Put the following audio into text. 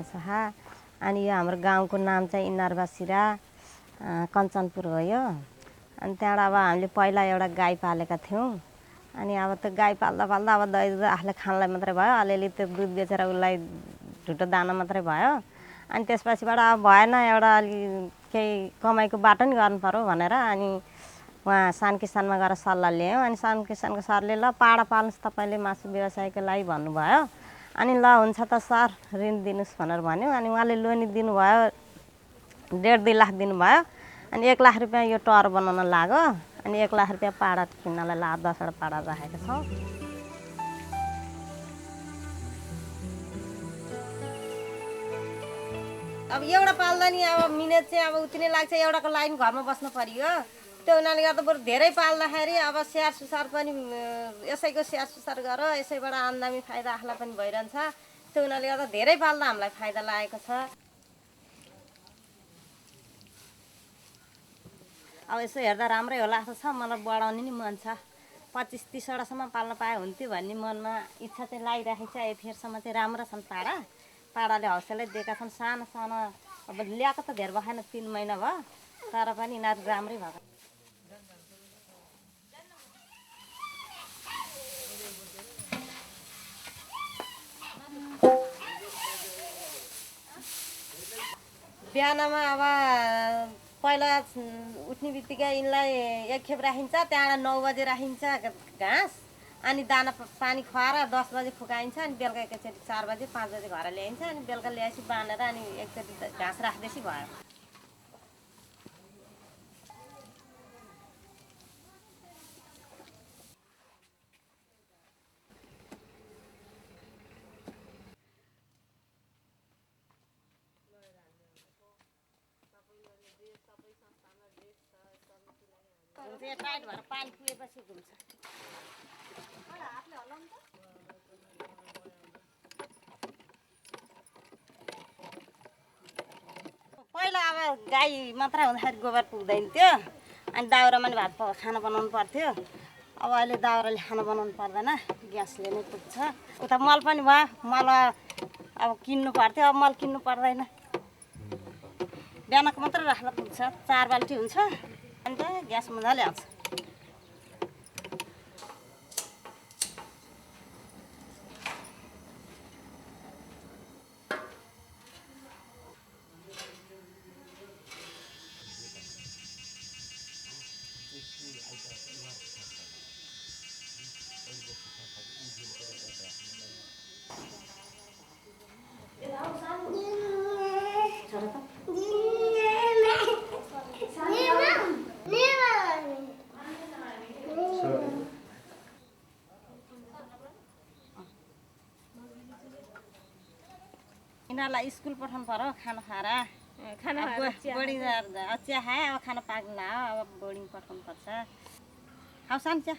भन्ने छ। अनि यो हाम्रो गाउँको नाम चाहिँ इनरबासिरा कञ्चनपुर हो यो। अनि त्यहाँबाट अब हामीले पहिला एउटा गाई पालेका थियौँ। अनि अब त्यो गाई पाल्दा पाल्दा अब दही दुध आफूले खानलाई मात्रै भयो, अलिअलि त्यो दुध बेचेर उसलाई ढुट्टो दाना मात्रै भयो। अनि त्यसपछिबाट अब भएन, एउटा अलि केही कमाइको बाटो नि गर्नु पर्यो भनेर अनि उहाँ सान किसानमा गएर सल्लाह ल्यायौँ। अनि सान किसानको सरले ल पाडा पाल्नुहोस् तपाईँले मासु व्यवसायको लागि भन्नुभयो। अनि ल हुन्छ त सर ऋण दिनुहोस् भनेर भन्यो। अनि उहाँले लोनी दिनुभयो, 1.5-2 लाख दिनुभयो। अनि 1 लाख रुपियाँ यो टहर बनाउन लाग्यो। अनि 1 लाख रुपियाँ पाडा किन्नलाई लाग्यो, 10वटा पाडा राखेका छौँ। अब एउटा पाल्दा नि अब मिहिनेत चाहिँ अब उति नै लाग्छ, एउटाको लाइन घरमा बस्नु पर्यो। त्यो हुनाले गर्दा बरु धेरै पाल्दाखेरि अब स्याहार सुसार पनि यसैको स्याहार सुसार गर, यसैबाट आम्दानी फाइदा आफूलाई पनि भइरहन्छ। त्यो हुनाले गर्दा धेरै पाल्दा हामीलाई फाइदा लागेको छ। अब यसो हेर्दा राम्रै होला जस्तो छ, मलाई बढाउने नि मन छ। 25-30वटासम्म पाल्न पाए हुन्थ्यो भन्ने मनमा इच्छा चाहिँ लागिरहेको छ। यतिखेरसम्म चाहिँ राम्रो छन् पाडा, पाडाले हौसलै दिएका छन्। सानो सानो अब ल्याएको त धेर भएन, 3 महिना भयो, तर पनि यिनीहरू राम्रै भएको। बिहानमा अब पहिला उठ्ने बित्तिकै यिनलाई एक खेप राखिन्छ, त्यहाँबाट 9 बजे राखिन्छ घाँस। अनि दाना पानी खुवाएर 10 बजे फुकाइन्छ। अनि बेलुका एकैचोटि 4 बजे 5 बजे घर ल्याइन्छ। अनि बेलुका ल्याएपछि बाँधेर अनि एकचोटि घाँस राख्दैछ भयो। टाइट भएर पानी पुगेपछि घुम्छ। पहिला अब गाई मात्रै हुँदाखेरि गोबर पुग्दैन थियो। अनि दाउरामा नि भात खाना बनाउनु पर्थ्यो। अब अहिले दाउराले खाना बनाउनु पर्दैन, ग्यासले नै पुग्छ। उता मल पनि भयो, मल अब किन्नु पर्थ्यो, अब मल किन्नु पर्दैन। बिहानको मात्रै राख्दा पुग्छ, 4 बाल्टी हुन्छ। अन्त ग्यास मजाले आउँछ। यिनीहरूलाई स्कुल पठाउनु पर्यो खाना खाएर। बोर्डिङ चिया खाएँ, अब खाना पाक्न लाग्यो, अब बोर्डिङ पठाउनु पर्छ। खाऊ सानो चिया।